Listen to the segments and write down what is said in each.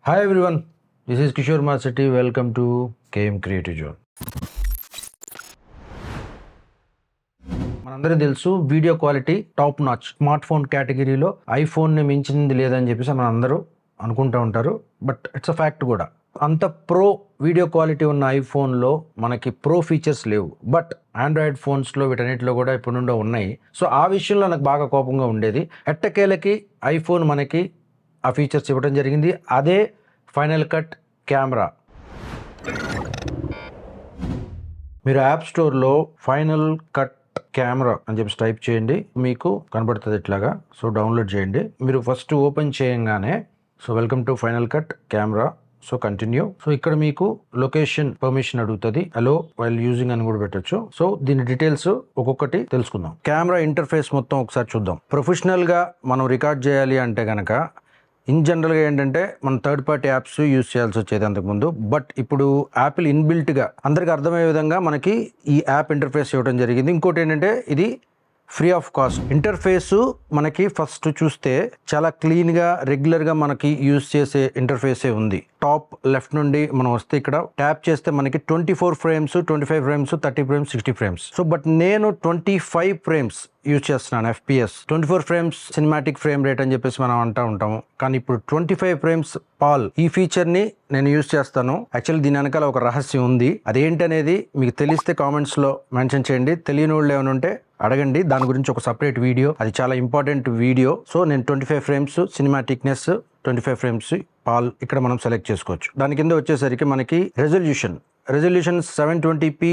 Hi everyone, this is Kishore Masati. Welcome to KM Creative Zone. మనందరికీ తెలుసు video quality top notch. Smart phone కేటగిరీలో ఐఫోన్ని మించింది లేదని చెప్పేసి మన అందరూ అనుకుంటూ ఉంటారు. బట్ ఇట్స్ అ ఫ్యాక్ట్ కూడా. అంత ప్రో వీడియో క్వాలిటీ ఉన్న ఐఫోన్లో మనకి ప్రో ఫీచర్స్ లేవు. బట్ ఆండ్రాయిడ్ ఫోన్స్లో వీటన్నిటిలో కూడా ఇప్పుడు నుండి ఉన్నాయి. సో ఆ విషయంలో నాకు బాగా కోపంగా ఉండేది. ఎట్టకేలకి ఐఫోన్ మనకి ఆ ఫీచర్స్ ఇవ్వడం జరిగింది. అదే ఫైనల్ కట్ కెమెరా. మీరు యాప్ స్టోర్లో ఫైనల్ కట్ కెమెరా అని చెప్పి టైప్ చేయండి, మీకు కనబడుతుంది ఇట్లాగా. సో డౌన్లోడ్ చేయండి. మీరు ఫస్ట్ ఓపెన్ చేయంగానే so welcome to final cut camera. So continue. So ఇక్కడ మీకు లొకేషన్ పర్మిషన్ అడుగుతుంది. హలో వైల్ యూజింగ్ అని కూడా పెట్టచ్చు. సో దీని డీటెయిల్స్ ఒక్కొక్కటి తెలుసుకుందాం. కెమెరా ఇంటర్ఫేస్ మొత్తం ఒకసారి చూద్దాం. ప్రొఫెషనల్ గా మనం రికార్డ్ చేయాలి అంటే కనుక ఇన్ జనరల్గా ఏంటంటే మనం థర్డ్ పార్టీ యాప్స్ యూజ్ చేయాల్సి వచ్చేది అంతకుముందు. బట్ ఇప్పుడు యాపిల్ ఇన్బిల్ట్గా అందరికి అర్థమయ్యే విధంగా మనకి ఈ యాప్ ఇంటర్ఫేస్ ఇవ్వడం జరిగింది. ఇంకోటి ఏంటంటే ఇది ఫ్రీ ఆఫ్ కాస్ట్. ఇంటర్ఫేసు మనకి ఫస్ట్ చూస్తే చాలా క్లీన్గా రెగ్యులర్గా మనకి యూజ్ చేసే ఇంటర్ఫేసే ఉంది. టాప్ లెఫ్ట్ నుండి మనం వస్తే ఇక్కడ ట్యాప్ చేస్తే మనకి 24 frames, 25 frames, 30 frames, 60 frames. So but నేను 25 ఫ్రేమ్స్ యూజ్ చేస్తున్నాను. FPS 24 frames cinematic frame rate అని చెప్పేసి మనం అంటూ ఉంటాము. కానీ ఇప్పుడు 25 ఫ్రేమ్స్ పాల్ ఈ ఫీచర్ ని నేను యూజ్ చేస్తాను. యాక్చువల్లీ దీని వెనకాల ఒక రహస్యం ఉంది. అదేంటనేది మీకు తెలిస్తే కామెంట్స్ లో మెన్షన్ చేయండి. తెలియని వాళ్ళు ఏమైనా ఉంటే అడగండి. దాని గురించి ఒక సపరేట్ వీడియో, అది చాలా ఇంపార్టెంట్ వీడియో. సో నేను 25 ఫ్రేమ్స్ సినిమాటిక్నెస్, 25 ఫ్రేమ్స్ పాల్ ఇక్కడ మనం సెలెక్ట్ చేసుకోవచ్చు. దాని కింద వచ్చేసరికి మనకి రెజల్యూషన్ 720p,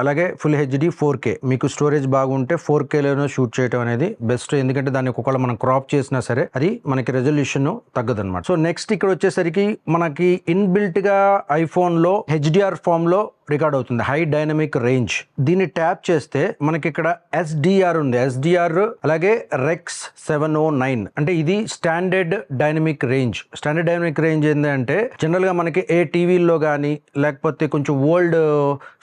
అలాగే ఫుల్ హెచ్డి 4K. మీకు స్టోరేజ్ బాగుంటే 4Kలోనే షూట్ చేయడం అనేది బెస్ట్. ఎందుకంటే దాన్ని ఒకవేళ మనం క్రాప్ చేసినా సరే అది మనకి రెజల్యూషన్ తగ్గదు అనమాట. సో నెక్స్ట్ ఇక్కడ వచ్చేసరికి మనకి ఇన్బిల్ట్ గా ఐఫోన్ లో HDR ఫామ్ లో రికార్డ్ అవుతుంది, హై డైనమిక్ రేంజ్. దీన్ని ట్యాప్ చేస్తే మనకి ఇక్కడ SDR ఉంది. SDR అలాగే రెక్స్ 709 అంటే ఇది standard dynamic range. Standard dynamic range ఏంటంటే జనరల్ గా మనకి ఏ టీవీల్లో కానీ లేకపోతే కొంచెం ఓల్డ్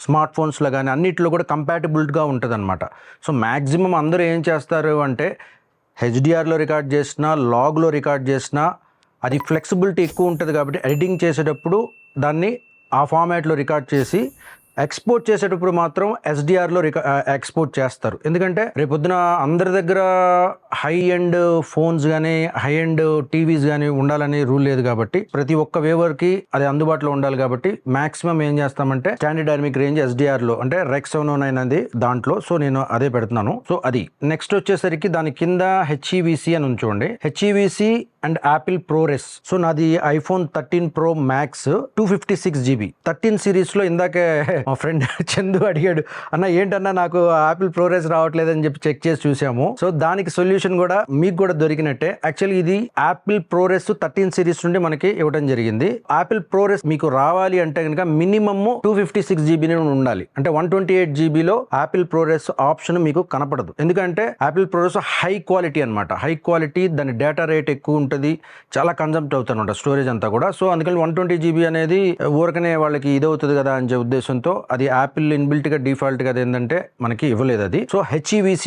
స్మార్ట్ ఫోన్స్ లో కానీ అన్నిటిలో కూడా కంపాటబుల్ గా ఉంటుంది అనమాట. సో మాక్సిమం అందరూ ఏం చేస్తారు అంటే HDRలో రికార్డ్ చేసినా లాగ్లో రికార్డ్ చేసినా అది ఫ్లెక్సిబిలిటీ ఎక్కువ ఉంటుంది కాబట్టి ఎడిటింగ్ చేసేటప్పుడు దాన్ని ఆ ఫార్మాట్లో రికార్డ్ చేసి ఎక్స్పోర్ట్ చేసేటప్పుడు మాత్రం SDRలో ఎక్స్పోర్ట్ చేస్తారు. ఎందుకంటే రేపొద్దున అందరి దగ్గర హై ఎండ్ ఫోన్స్ కానీ హై ఎండ్ టీవీస్ కానీ ఉండాలని రూల్ లేదు కాబట్టి ప్రతి ఒక్క వేవర్కి అది అందుబాటులో ఉండాలి కాబట్టి మాక్సిమం ఏం చేస్తామంటే స్టాండర్డ్ డైనమిక్ రేంజ్ SDRలో అంటే రెక్స్ 709 అనేది దాంట్లో. సో నేను అదే పెడుతున్నాను. సో అది నెక్స్ట్ వచ్చేసరికి దాని కింద HEVC అని ఉంచండి. HEVC and Apple ProRes. So నాది ఐఫోన్ 13 Pro Max 256 GB 13 సిరీస్లో. ఇందాకే మా ఫ్రెండ్ చందు అడిగాడు, అన్న ఏంటన్నా నాకు యాపిల్ ప్రోరెస్ రావట్లేదని చెప్పి చెక్ చేసి చూసాము. సో దానికి సొల్యూషన్ కూడా మీకు కూడా దొరికినట్టే. యాక్చువల్లీ ఇది యాపిల్ ప్రోరెస్ 13 సిరీస్ నుండి మనకి ఇవ్వడం జరిగింది. యాపిల్ ప్రోరెస్ మీకు రావాలి అంటే కనుక మినిమమ్ 256 GB ఉండాలి. అంటే 128 GBలో యాపిల్ ప్రోరెస్ ఆప్షన్ మీకు కనపడదు. ఎందుకంటే యాపిల్ ప్రోరెస్ హై క్వాలిటీ అనమాట. హై క్వాలిటీ, దాని డేటా రేట్ ఎక్కువ ఉంటుంది, చాలా కన్జంప్ట్ అవుతానమాట స్టోరేజ్ అంతా కూడా. సో అందుకని 120 GB అనేది ఊరకనే వాళ్ళకి ఇదవుతుంది కదా అనే ఉద్దేశంతో అది యాపిల్ ఇన్బిల్ట్ గా డిఫాల్ట్ గా ఏంటంటే మనకి ఇవ్వలేదు అది. సో HEVC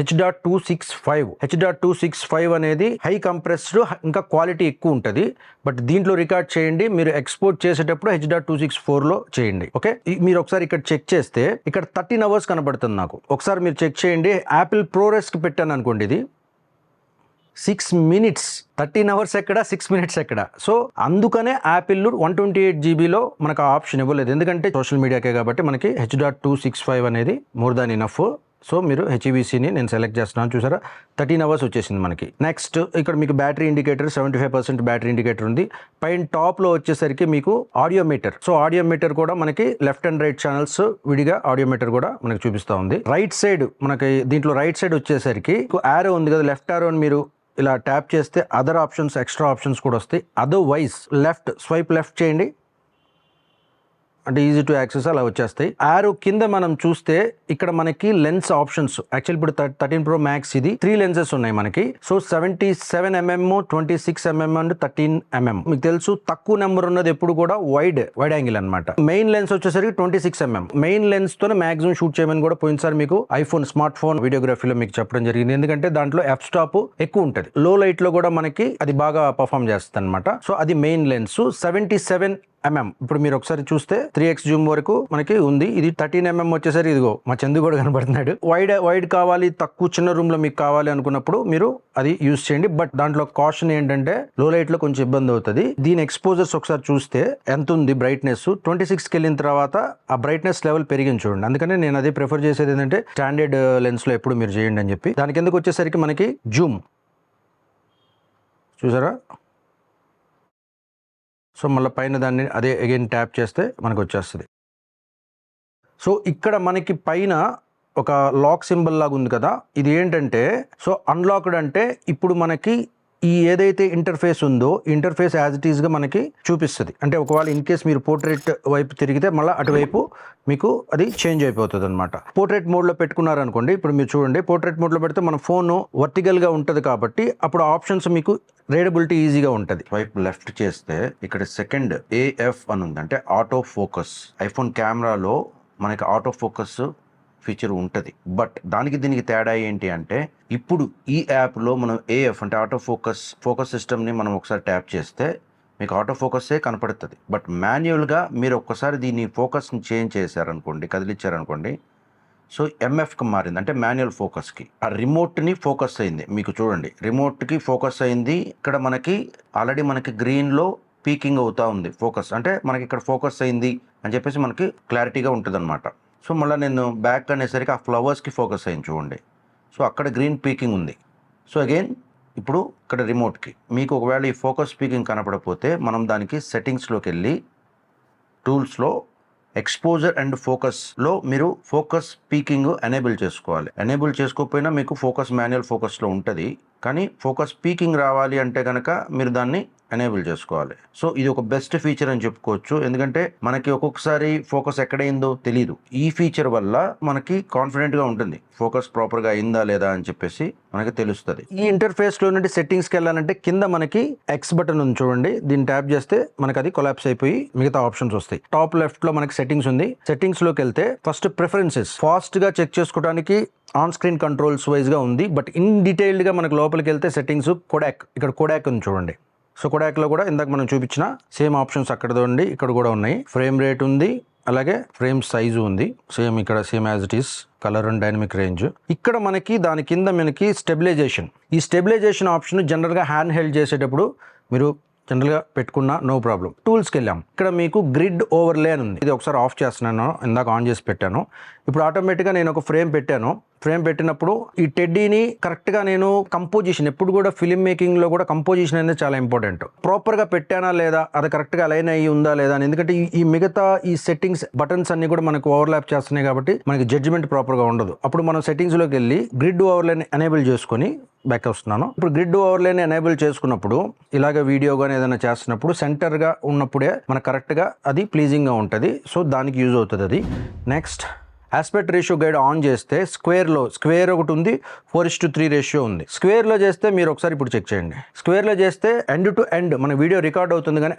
H.265 అనేది హై కంప్రెస్డ్, ఇంకా క్వాలిటీ ఎక్కువ ఉంటుంది. బట్ దీంట్లో రికార్డ్ చేయండి. మీరు ఎక్స్పోర్ట్ చేసేటప్పుడు H.264లో చేయండి. ఓకే, మీరు ఒకసారి ఇక్కడ చెక్ చేస్తే ఇక్కడ 13 అవర్స్ కనబడుతుంది నాకు. ఒకసారి మీరు చెక్ చేయండి. యాపిల్ ప్రోరెస్ కి పెట్టాను అనుకోండి, ఇది 6 minutes. 13 అవర్స్ ఎక్కడ, 6 minutes ఎక్కడ. సో అందుకనే యాపిల్ 128 GBలో మనకు ఆ ఆప్షన్ ఇవ్వలేదు. ఎందుకంటే సోషల్ మీడియాకే కాబట్టి మనకి H.265 అనేది మోర్ దాన్ ఇనఫ్. సో మీరు HEVCని నేను సెలెక్ట్ చేస్తున్నాను. చూసారా 13 అవర్స్ వచ్చేసింది మనకి. నెక్స్ట్ ఇక్కడ మీకు బ్యాటరీ ఇండికేటర్ 75% బ్యాటరీ ఇండికేటర్ ఉంది. పైన టాప్లో వచ్చేసరికి మీకు ఆడియోమీటర్. సో ఆడియోమీటర్ కూడా మనకి లెఫ్ట్ అండ్ రైట్ ఛానల్స్ విడిగా ఆడియోమీటర్ కూడా మనకి చూపిస్తూ ఉంది. రైట్ సైడ్ మనకి దీంట్లో రైట్ సైడ్ వచ్చేసరికి యారో ఉంది కదా, లెఫ్ట్ యారోని మీరు ఇలా ట్యాప్ చేస్తే అదర్ ఆప్షన్స్, ఎక్స్ట్రా ఆప్షన్స్ కూడా వస్తాయి. అదర్వైజ్ లెఫ్ట్ స్వైప్ లెఫ్ట్ చేయండి. అంటే ఈజీ టు యాక్సెస్ అలా వచ్చేస్తాయి. యారో కింద మనం చూస్తే ఇక్కడ మనకి లెన్స్ ఆప్షన్స్ యాక్చువల్ ఇప్పుడు 13 Pro Max ఇది 3 లెన్సెస్ ఉన్నాయి మనకి. So 77mm, 26mm and 13mm. మీకు తెలుసు తక్కువ నెంబర్ ఉన్నది ఎప్పుడు కూడా వైడ్ యాంగిల్ అనమాట. మెయిన్ లెన్స్ వచ్చేసరికి 26mm. మెయిన్ లెన్స్ తోనే మాక్సిమం షూట్ చేయమని కూడా పోయినసారి మీకు ఐఫోన్ స్మార్ట్ ఫోన్ వీడియోగ్రఫీలో మీకు చెప్పడం జరిగింది. ఎందుకంటే దాంట్లో ఎఫ్ స్టాప్ ఎక్కువ ఉంటుంది, లో లైట్ లో కూడా మనకి అది బాగా పర్ఫామ్ చేస్తుంది అనమాట. సో అది మెయిన్ లెన్స్ 77mm. ఇప్పుడు మీరు ఒకసారి చూస్తే 3x జూమ్ వరకు మనకి ఉంది. ఇది 13mm వచ్చేసరికి ఇదిగో మా చందు కూడా కనబడుతున్నాడు. వైడ్ కావాలి, తక్కువ చిన్న రూమ్ లో మీకు కావాలి అనుకున్నప్పుడు మీరు అది యూజ్ చేయండి. బట్ దాంట్లో కాషన్ ఏంటంటే లో లైట్ లో కొంచెం ఇబ్బంది అవుతుంది. దీని ఎక్స్పోజర్స్ ఒకసారి చూస్తే ఎంత ఉంది బ్రైట్నెస్, 26కి వెళ్ళిన తర్వాత ఆ బ్రైట్నెస్ లెవెల్ పెరిగింది చూడండి. అందుకని నేను అదే ప్రిఫర్ చేసేది ఏంటంటే స్టాండర్డ్ లెన్స్ లో ఎప్పుడు మీరు చేయండి అని చెప్పి. దానికి ఎందుకు వచ్చేసరికి మనకి జూమ్ చూసారా. సో మళ్ళీ పైన దాన్ని అదే అగైన్ ట్యాప్ చేస్తే మనకు వచ్చేస్తుంది. సో ఇక్కడ మనకి పైన ఒక లాక్ సింబల్ లాగా ఉంది కదా, ఇది ఏంటంటే సో అన్లాక్డ్ అంటే ఇప్పుడు మనకి ఈ ఏదైతే ఇంటర్ఫేస్ ఉందో ఇంటర్ఫేస్ యాజ్ ఇట్ ఈస్గా మనకి చూపిస్తుంది. అంటే ఒకవేళ ఇన్ కేస్ మీరు పోర్ట్రేట్ వైపు తిరిగితే మళ్ళీ అటువైపు మీకు అది చేంజ్ అయిపోతుంది అనమాట. పోర్ట్రేట్ మోడ్లో పెట్టుకున్నారనుకోండి, ఇప్పుడు మీరు చూడండి పోర్ట్రేట్ మోడ్లో పెడితే మన ఫోన్ వర్టికల్గా ఉంటుంది కాబట్టి అప్పుడు ఆప్షన్స్ మీకు రీడబిలిటీ ఈజీగా ఉంటుంది. వైపు లెఫ్ట్ చేస్తే ఇక్కడ సెకండ్ AF అని ఉంది, అంటే ఆటో ఫోకస్. ఐఫోన్ కెమెరాలో మనకి ఆటో ఫోకస్ ఫీచర్ ఉంటుంది. బట్ దానికి దీనికి తేడా ఏంటి అంటే ఇప్పుడు ఈ యాప్లో మనం AF అంటే ఆటో ఫోకస్ సిస్టమ్ని మనం ఒకసారి ట్యాప్ చేస్తే మీకు ఆటో ఫోకస్సే కనపడుతుంది. బట్ మాన్యువల్గా మీరు ఒక్కసారి దీన్ని ఫోకస్ని చేంజ్ చేశారనుకోండి, కదిలిచ్చారనుకోండి, సో MFకి మారింది, అంటే మాన్యువల్ ఫోకస్కి. ఆ రిమోట్ని ఫోకస్ అయింది, మీకు చూడండి రిమోట్కి ఫోకస్ అయింది. ఇక్కడ మనకి ఆల్రెడీ మనకి గ్రీన్లో పీకింగ్ అవుతా ఉంది ఫోకస్, అంటే మనకి ఇక్కడ ఫోకస్ అయింది అని చెప్పేసి మనకి క్లారిటీగా ఉంటుంది అనమాట. సో మళ్ళీ నేను బ్యాక్ అనేసరికి ఆ ఫ్లవర్స్కి ఫోకస్ అయింది చూడండి. సో అక్కడ గ్రీన్ పీకింగ్ ఉంది. సో అగైన్ ఇప్పుడు ఇక్కడ రిమోట్కి మీకు ఒకవేళ ఈ ఫోకస్ పీకింగ్ కనపడకపోతే మనం దానికి సెట్టింగ్స్లోకి వెళ్ళి టూల్స్లో ఎక్స్పోజర్ అండ్ ఫోకస్లో మీరు ఫోకస్ పీకింగ్ ఎనేబుల్ చేసుకోవాలి. ఎనేబుల్ చేసుకోకపోయినా మీకు ఫోకస్ మాన్యువల్ ఫోకస్లో ఉంటుంది, కానీ ఫోకస్ పీకింగ్ రావాలి అంటే కనుక మీరు దాన్ని ఎనేబుల్ చేసుకోవాలి. సో ఇది ఒక బెస్ట్ ఫీచర్ అని చెప్పుకోవచ్చు, ఎందుకంటే మనకి ఒక్కొక్కసారి ఫోకస్ ఎక్కడైందో తెలియదు. ఈ ఫీచర్ వల్ల మనకి కాన్ఫిడెంట్గా ఉంటుంది ఫోకస్ ప్రాపర్గా అయిందా లేదా అని చెప్పేసి మనకి తెలుస్తుంది. ఈ ఇంటర్ఫేస్లో నుండి సెట్టింగ్స్కి వెళ్ళాలంటే కింద మనకి X బటన్ ఉంది చూడండి, దీన్ని ట్యాప్ చేస్తే మనకి అది కొలాప్స్ అయిపోయి మిగతా ఆప్షన్స్ వస్తాయి. టాప్ లెఫ్ట్లో మనకి సెట్టింగ్స్ ఉంది. సెట్టింగ్స్లోకి వెళ్తే ఫస్ట్ ప్రిఫరెన్సెస్ ఫాస్ట్గా చెక్ చేసుకోవడానికి ఆన్ స్క్రీన్ కంట్రోల్స్ వైజ్గా ఉంది. బట్ ఇన్ డీటెయిల్డ్గా మనకు లోపలికి వెళ్తే సెట్టింగ్స్ కొడాక్, ఇక్కడ కొడాక్ ఉంది చూడండి. సో కొడాక్లో కూడా ఇందాక మనం చూపించిన సేమ్ ఆప్షన్స్ అక్కడ ఉండి ఇక్కడ కూడా ఉన్నాయి. ఫ్రేమ్ రేట్ ఉంది, అలాగే ఫ్రేమ్ సైజు ఉంది, సేమ్ ఇక్కడ same as it is. Colour and dynamic range. ఇక్కడ మనకి దాని కింద మనకి స్టెబిలైజేషన్. ఈ స్టెబిలైజేషన్ ఆప్షన్ జనరల్గా హ్యాండ్ హెల్డ్ చేసేటప్పుడు మీరు జనరల్గా పెట్టుకున్న నో ప్రాబ్లం. టూల్స్కి వెళ్ళాం, ఇక్కడ మీకు గ్రిడ్ ఓవర్లే అని ఉంది. ఇది ఒకసారి ఆఫ్ చేస్తున్నాను, ఇందాక ఆన్ చేసి పెట్టాను. ఇప్పుడు ఆటోమేటిక్గా నేను ఒక ఫ్రేమ్ పెట్టాను. ఫ్రేమ్ పెట్టినప్పుడు ఈ టెడ్డీని కరెక్ట్గా నేను కంపోజిషన్, ఎప్పుడు కూడా ఫిలిం మేకింగ్లో కూడా కంపోజిషన్ అనేది చాలా ఇంపార్టెంట్. ప్రాపర్గా పెట్టానా లేదా, అది కరెక్ట్గా అలైన్ అయ్యి ఉందా లేదా అని. ఎందుకంటే ఈ మిగతా ఈ సెట్టింగ్స్ బటన్స్ అన్ని కూడా మనకు ఓవర్లాప్ చేస్తున్నాయి కాబట్టి మనకి జడ్జిమెంట్ ప్రాపర్గా ఉండదు. అప్పుడు మనం సెట్టింగ్స్లోకి వెళ్ళి గ్రిడ్ ఓవర్లేని ఎనేబుల్ చేసుకొని బ్యాక్ వస్తున్నాను. ఇప్పుడు గ్రిడ్ ఓవర్లేని ఎనేబుల్ చేసుకున్నప్పుడు ఇలాగ వీడియో కానీ ఏదైనా చేస్తున్నప్పుడు సెంటర్గా ఉన్నప్పుడే మనకు కరెక్ట్గా అది ప్లీజింగ్గా ఉంటుంది. సో దానికి యూజ్ అవుతుంది అది. Next aspect ratio guide on చేస్తే స్క్వేర్ ఒకటి ఉంది, 4:3 రేషియో ఉంది. స్క్వేర్లో చేస్తే మీరు ఒకసారి ఇప్పుడు చెక్ చేయండి. స్క్వేర్లో చేస్తే ఎండ్ టు ఎండ్ మన వీడియో రికార్డ్ అవుతుంది, కానీ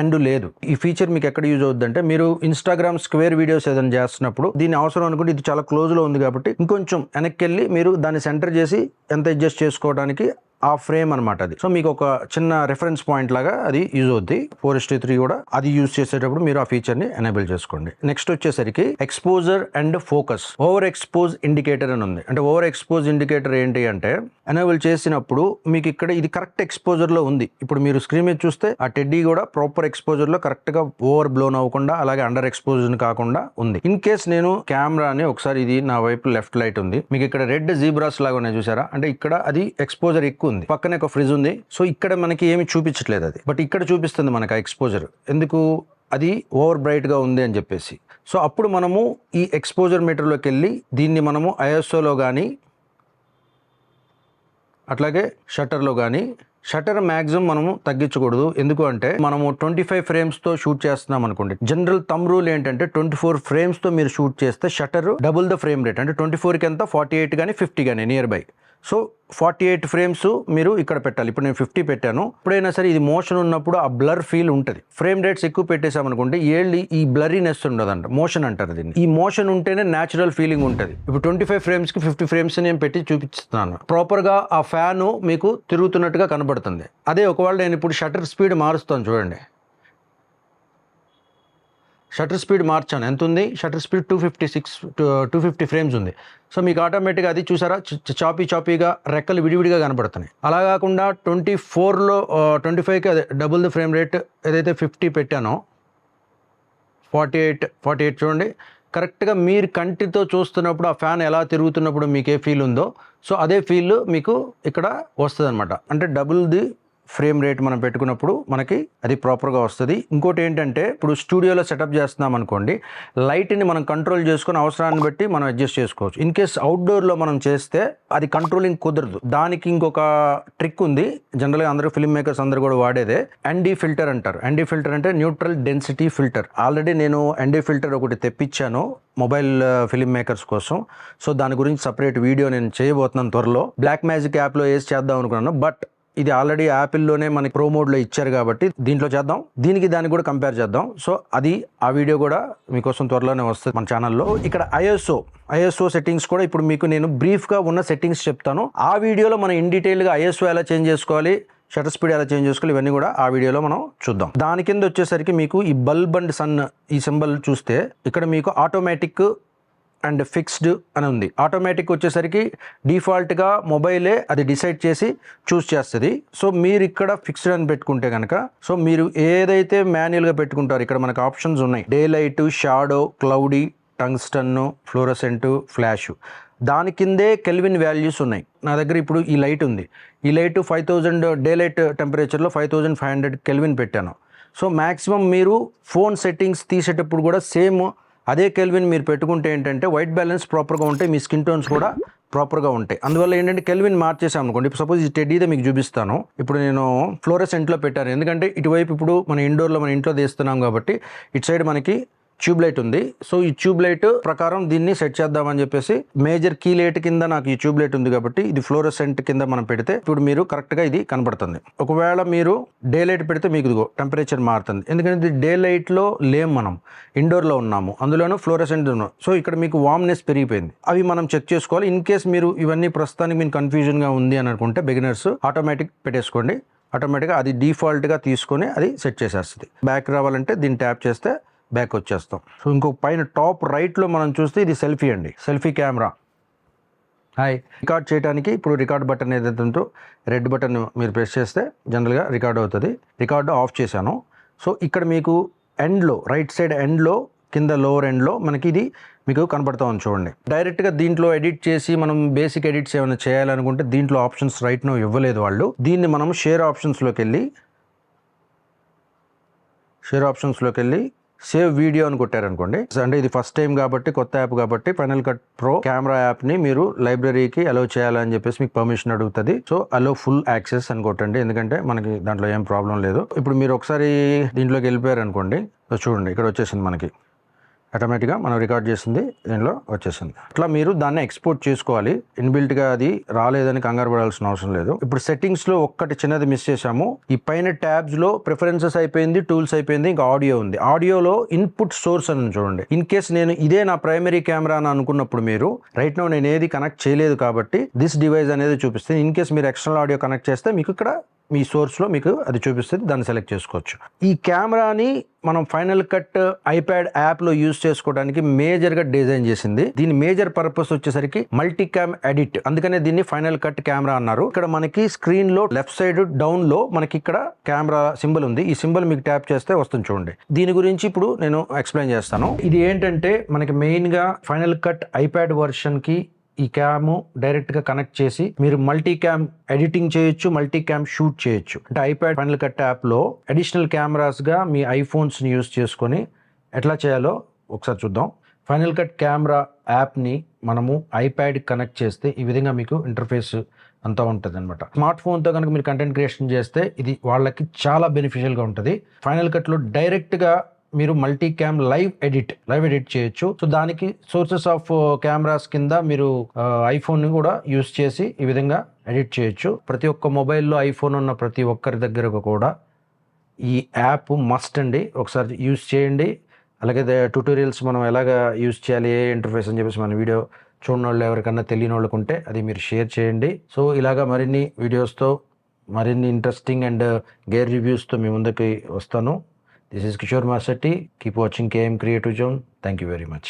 ఎండ్ లేదు. ఈ ఫీచర్ మీకు ఎక్కడ యూజ్ అవుతుంది అంటే మీరు ఇన్స్టాగ్రామ్ స్క్వేర్ వీడియోస్ ఏదైనా చేస్తున్నప్పుడు దీన్ని అవసరం అనుకుంటే ఇది చాలా క్లోజ్లో ఉంది కాబట్టి ఇంకొంచెం వెనక్కి వెళ్ళి మీరు దాన్ని సెంటర్ చేసి ఎంత అడ్జస్ట్ చేసుకోవడానికి ఆ ఫ్రేమ్ అనమాట అది. సో మీకు ఒక చిన్న రెఫరెన్స్ పాయింట్ లాగా అది యూజ్ అవుద్ది. 4:3 కూడా అది యూజ్ చేసేటప్పుడు మీరు ఆ ఫీచర్ని ఎనేబుల్ చేసుకోండి. నెక్స్ట్ వచ్చేసరికి exposure and focus. Over expose indicator అని ఉంది. అంటే ఓవర్ ఎక్స్పోజ్ ఇండికేటర్ ఏంటి అంటే ఎనేబుల్ చేసినప్పుడు మీకు ఇక్కడ ఇది కరెక్ట్ ఎక్స్పోజర్లో ఉంది. ఇప్పుడు మీరు స్క్రీన్ మీద చూస్తే ఆ టెడ్డీ కూడా ప్రాపర్ ఎక్స్పోజర్లో కరెక్ట్గా ఓవర్ బ్లోన్ అవ్వకుండా అలాగే అండర్ ఎక్స్పోజర్ కాకుండా ఉంది. ఇన్ కేస్ నేను కెమెరాని ఒకసారి, ఇది నా వైపు లెఫ్ట్ లైట్ ఉంది, మీకు ఇక్కడ రెడ్ జీబ్రాస్ లాగా ఉన్నాయి చూసారా, అంటే ఇక్కడ అది ఎక్స్పోజర్ ఎక్కువ ఉంది. పక్కనే ఒక ఫ్రిజ్ ఉంది. సో ఇక్కడ మనకి ఏమి చూపించట్లేదు అది, బట్ ఇక్కడ చూపిస్తుంది మనకి ఆ ఎక్స్పోజర్. ఎందుకు, అది ఓవర్ బ్రైట్గా ఉంది అని చెప్పేసి. సో అప్పుడు మనము ఈ ఎక్స్పోజర్ మీటర్లోకి వెళ్ళి దీన్ని మనము ISOలో కానీ అట్లాగే షట్టర్లో కానీ షటర్ మ్యాక్సిమం మనము తగ్గించకూడదు. ఎందుకు అంటే మనము 25 ఫ్రేమ్స్తో షూట్ చేస్తున్నాం అనుకోండి, జనరల్ థంబ్ రూల్ ఏంటంటే 24 ఫ్రేమ్స్తో మీరు షూట్ చేస్తే shutter double the frame rate, అంటే 24కి ఎంత 48 కానీ 50 కానీ నియర్ బై. సో 48 ఫ్రేమ్స్ మీరు ఇక్కడ పెట్టాలి. ఇప్పుడు నేను 50 పెట్టాను. ఎప్పుడైనా సరే ఇది మోషన్ ఉన్నప్పుడు ఆ బ్లర్ ఫీల్ ఉంటుంది. ఫ్రేమ్ రేట్స్ ఎక్కువ పెట్టేసామనుకుంటే ఈ బ్లరీనెస్ ఉండదంట, మోషన్ అంటారు దీన్ని. ఈ మోషన్ ఉంటేనే న్యాచురల్ ఫీలింగ్ ఉంటుంది. ఇప్పుడు 25 ఫ్రేమ్స్కి 50 ఫ్రేమ్స్ నేను పెట్టి చూపిస్తున్నాను. ప్రాపర్గా ఆ ఫ్యాన్ మీకు తిరుగుతున్నట్టుగా కనబడుతుంది. అదే ఒకవేళ నేను ఇప్పుడు షటర్ స్పీడ్ మారుస్తాను చూడండి, షటర్ స్పీడ్ మార్చాను. ఎంత ఉంది? షటర్ స్పీడ్ 250 ఫ్రేమ్స్ ఉంది. సో మీకు ఆటోమేటిక్గా అది చూసారా, చాపీగా రెక్కలు విడివిడిగా కనబడుతున్నాయి. అలా కాకుండా 24లో 25కి అదే డబుల్ ది ఫ్రేమ్ రేట్ ఏదైతే 50 పెట్టానో 48 చూడండి. కరెక్ట్గా మీరు కంటితో చూస్తున్నప్పుడు ఆ ఫ్యాన్ ఎలా తిరుగుతున్నప్పుడు మీకు ఏ ఫీల్ ఉందో సో అదే ఫీల్ మీకు ఇక్కడ వస్తుంది అనమాట. అంటే డబుల్ ది ఫ్రేమ్ రేట్ మనం పెట్టుకున్నప్పుడు మనకి అది ప్రాపర్గా వస్తుంది. ఇంకోటి ఏంటంటే ఇప్పుడు స్టూడియోలో సెటప్ చేస్తున్నాం అనుకోండి, లైట్ని మనం కంట్రోల్ చేసుకొని అవసరాన్ని బట్టి మనం అడ్జస్ట్ చేసుకోవచ్చు. ఇన్ కేస్ అవుట్డోర్లో మనం చేస్తే అది కంట్రోలింగ్ కుదరదు. దానికి ఇంకొక ట్రిక్ ఉంది, జనరల్గా అందరూ ఫిల్మ్ మేకర్స్ అందరూ కూడా వాడేదే ND ఫిల్టర్ అంటారు. ND ఫిల్టర్ అంటే న్యూట్రల్ డెన్సిటీ ఫిల్టర్. ఆల్రెడీ నేను ND ఫిల్టర్ ఒకటి తెప్పించాను మొబైల్ ఫిల్మ్ మేకర్స్ కోసం. సో దాని గురించి సపరేట్ వీడియో నేను చేయబోతున్నాను త్వరలో. బ్లాక్ మ్యాజిక్ యాప్లో వేసి చేద్దాం అనుకున్నాను, బట్ ఇది ఆల్రెడీ యాపిల్లోనే మనకి ప్రో మోడ్లో ఇచ్చారు కాబట్టి దీంట్లో చేద్దాం. దీనికి దాన్ని కూడా కంపేర్ చేద్దాం. సో అది ఆ వీడియో కూడా మీకోసం త్వరలోనే వస్తుంది మన ఛానల్లో. ఇక్కడ ఐఎస్ఓ సెట్టింగ్స్ కూడా ఇప్పుడు మీకు నేను బ్రీఫ్గా ఉన్న సెట్టింగ్స్ చెప్తాను. ఆ వీడియోలో మనం ఇన్ డీటెయిల్గా ఐఎస్ఓ ఎలా చేంజ్ చేసుకోవాలి, షటర్ స్పీడ్ ఎలా చేంజ్ చేసుకోవాలి, ఇవన్నీ కూడా ఆ వీడియోలో మనం చూద్దాం. దాని కింద వచ్చేసరికి మీకు ఈ బల్బ్ అండ్ సన్ ఈ సింబల్ చూస్తే ఇక్కడ మీకు ఆటోమేటిక్ అండ్ ఫిక్స్డ్ అని ఉంది. ఆటోమేటిక్ వచ్చేసరికి డిఫాల్ట్గా మొబైలే అది డిసైడ్ చేసి చూస్ చేస్తుంది. సో మీరు ఇక్కడ ఫిక్స్డ్ అని పెట్టుకుంటే కనుక సో మీరు ఏదైతే మాన్యువల్గా పెట్టుకుంటారో ఇక్కడ మనకు ఆప్షన్స్ ఉన్నాయి. Day light, shadow, cloudy, tungsten, fluorescent, flash. దాని కిందే కెల్విన్ వాల్యూస్ ఉన్నాయి. నా దగ్గర ఇప్పుడు ఈ లైట్ ఉంది. ఈ లైట్ 5000 డే లైట్ టెంపరేచర్లో 5500 కెల్విన్ పెట్టాను. సో మ్యాక్సిమం మీరు ఫోన్ సెట్టింగ్స్ తీసేటప్పుడు కూడా సేమ్ అదే కెల్విన్ మీరు పెట్టుకుంటే ఏంటంటే వైట్ బ్యాలెన్స్ ప్రాపర్గా ఉంటాయి, మీ స్కిన్ టోన్స్ కూడా ప్రాపర్గా ఉంటాయి. అందువల్ల ఏంటంటే కెల్విన్ మార్చేసాం అనుకోండి, ఇప్పుడు సపోజ్ ఈ టెడ్డీదే మీకు చూపిస్తాను. ఇప్పుడు నేను ఫ్లోరసెంట్లో పెట్టాను, ఎందుకంటే ఇటువైపు ఇప్పుడు మన ఇండోర్లో మన ఇంట్లో తీస్తున్నాం కాబట్టి ఇటు సైడ్ మనకి ట్యూబ్ లైట్ ఉంది. సో ఈ ట్యూబ్ లైట్ ప్రకారం దీన్ని సెట్ చేద్దామని చెప్పేసి మేజర్ కీ లైట్ కింద నాకు ఈ ట్యూబ్ లైట్ ఉంది కాబట్టి ఇది ఫ్లోరసెంట్ కింద మనం పెడితే ఇప్పుడు మీరు కరెక్ట్గా ఇది కనబడుతుంది. ఒకవేళ మీరు డే లైట్ పెడితే మీకు ఇదిగో టెంపరేచర్ మారుతుంది, ఎందుకంటే డే లైట్లో లేం, మనం ఇండోర్లో ఉన్నాము, అందులోనూ ఫ్లోరసెంట్ ఉన్నాం. సో ఇక్కడ మీకు వామ్నెస్ పెరిగిపోయింది, అవి మనం చెక్ చేసుకోవాలి. ఇన్ కేస్ మీరు ఇవన్నీ ప్రస్తుతానికి మీకు కన్ఫ్యూజన్గా ఉంది అని అనుకుంటే బిగినర్స్ ఆటోమేటిక్ పెట్టేసుకోండి. ఆటోమేటిక్గా అది డిఫాల్ట్గా తీసుకొని అది సెట్ చేసేస్తుంది. బ్యాక్ రావాలంటే దీన్ని ట్యాప్ చేస్తే బ్యాక్ వచ్చేస్తాం. సో ఇంకో పైన టాప్ రైట్లో మనం చూస్తే ఇది సెల్ఫీ అండి, సెల్ఫీ కెమెరా. రికార్డ్ చేయడానికి ఇప్పుడు రికార్డ్ బటన్ ఏదైతే ఉందో రెడ్ బటన్ మీరు ప్రెస్ చేస్తే జనరల్గా రికార్డ్ అవుతుంది. రికార్డు ఆఫ్ చేశాను. సో ఇక్కడ మీకు ఎండ్లో రైట్ సైడ్ ఎండ్లో కింద లోవర్ ఎండ్లో మనకి ఇది మీకు కనబడతా ఉంది చూడండి. డైరెక్ట్గా దీంట్లో ఎడిట్ చేసి మనం బేసిక్ ఎడిట్స్ ఏమైనా చేయాలనుకుంటే దీంట్లో ఆప్షన్స్ రైట్ నో ఇవ్వలేదు వాళ్ళు. దీన్ని మనం షేర్ ఆప్షన్స్లోకి వెళ్ళి సేవ్ వీడియో అని కొట్టారనుకోండి, అంటే ఇది ఫస్ట్ టైం కాబట్టి కొత్త యాప్ కాబట్టి ఫైనల్ కట్ ప్రో కెమెరా యాప్ని మీరు లైబ్రరీకి అలౌ చేయాలని చెప్పేసి మీకు పర్మిషన్ అడుగుతుంది. సో అలో ఫుల్ యాక్సెస్ అని కొట్టండి, ఎందుకంటే మనకి దాంట్లో ఏం ప్రాబ్లం లేదు. ఇప్పుడు మీరు ఒకసారి దీంట్లోకి వెళ్ళిపోయారు అనుకోండి, చూడండి ఇక్కడ వచ్చేసింది మనకి ఆటోమేటిక్గా మనం రికార్డ్ చేసింది దీనిలో వచ్చేసింది. అట్లా మీరు దాన్ని ఎక్స్పోర్ట్ చేసుకోవాలి. ఇన్బిల్ట్గా అది రాలేదని కంగారు పడాల్సిన అవసరం లేదు. ఇప్పుడు సెట్టింగ్స్లో ఒక్కటి చిన్నది మిస్ చేసాము. ఈ పైన ట్యాబ్స్లో ప్రిఫరెన్సెస్ అయిపోయింది, టూల్స్ అయిపోయింది, ఇంకా ఆడియో ఉంది. ఆడియోలో ఇన్పుట్ సోర్స్ అని చూడండి. ఇన్ కేస్ నేను ఇదే నా ప్రైమరీ కెమెరా అని అనుకున్నప్పుడు మీరు రైట్ నో నేను ఏది కనెక్ట్ చేయలేదు కాబట్టి దిస్ డివైస్ అనేది చూపిస్తుంది. ఇన్ కేస్ మీరు ఎక్స్టర్నల్ ఆడియో కనెక్ట్ చేస్తే మీకు ఇక్కడ మీ సోర్స్లో మీకు అది చూపిస్తుంది, దాన్ని సెలెక్ట్ చేసుకోవచ్చు. ఈ కెమెరాని మనం ఫైనల్ కట్ ఐప్యాడ్ యాప్లో యూజ్ చేసుకోవడానికి మేజర్గా డిజైన్ చేసింది. దీని మేజర్ పర్పస్ వచ్చేసరికి మల్టీ క్యామ్ ఎడిట్, అందుకనే దీన్ని ఫైనల్ కట్ కెమెరా అన్నారు. ఇక్కడ మనకి స్క్రీన్ లో లెఫ్ట్ సైడ్ డౌన్ లో మనకి ఇక్కడ కెమెరా సింబల్ ఉంది. ఈ సింబల్ మీకు ట్యాప్ చేస్తే వస్తుంది చూడండి. దీని గురించి ఇప్పుడు నేను ఎక్స్ప్లెయిన్ చేస్తాను. ఇది ఏంటంటే మనకి మెయిన్ గా ఫైనల్ కట్ ఐప్యాడ్ వర్షన్ కి ఈ క్యామ్ డైరెక్ట్గా కనెక్ట్ చేసి మీరు మల్టీ క్యామ్ ఎడిటింగ్ చేయొచ్చు, మల్టీ క్యామ్ షూట్ చేయొచ్చు. అంటే ఐప్యాడ్ ఫైనల్ కట్ యాప్లో అడిషనల్ కెమెరాస్గా మీ ఐఫోన్స్ని యూస్ చేసుకొని ఎట్లా చేయాలో ఒకసారి చూద్దాం. ఫైనల్ కట్ కెమెరా యాప్ని మనము ఐప్యాడ్ కనెక్ట్ చేస్తే ఈ విధంగా మీకు ఇంటర్ఫేస్ అంతా ఉంటుంది అనమాట. స్మార్ట్ ఫోన్తో కనుక మీరు కంటెంట్ క్రియేషన్ చేస్తే ఇది వాళ్ళకి చాలా బెనిఫిషియల్గా ఉంటుంది. ఫైనల్ కట్లో డైరెక్ట్గా మీరు మల్టీ క్యామ్ లైవ్ ఎడిట్ చేయొచ్చు. సో దానికి సోర్సెస్ ఆఫ్ కెమెరాస్ కింద మీరు ఐఫోన్ని కూడా యూస్ చేసి ఈ విధంగా ఎడిట్ చేయొచ్చు. ప్రతి ఒక్క మొబైల్లో ఐఫోన్ ఉన్న ప్రతి ఒక్కరి దగ్గర కూడా ఈ యాప్ మస్ట్ అండి, ఒకసారి యూస్ చేయండి. అలాగే ట్యూటోరియల్స్ మనం ఎలాగ యూస్ చేయాలి, ఏ ఇంటర్ఫేస్ అని చెప్పేసి మన వీడియో చూడని వాళ్ళు ఎవరికన్నా తెలియని వాళ్ళకు ఉంటే అది మీరు షేర్ చేయండి. సో ఇలాగా మరిన్ని వీడియోస్తో మరిన్ని ఇంట్రెస్టింగ్ అండ్ గేర్ రివ్యూస్తో మీ ముందుకి వస్తాను. This is Kishore Masetti. Keep watching KM Creative Zone. Thank you very much.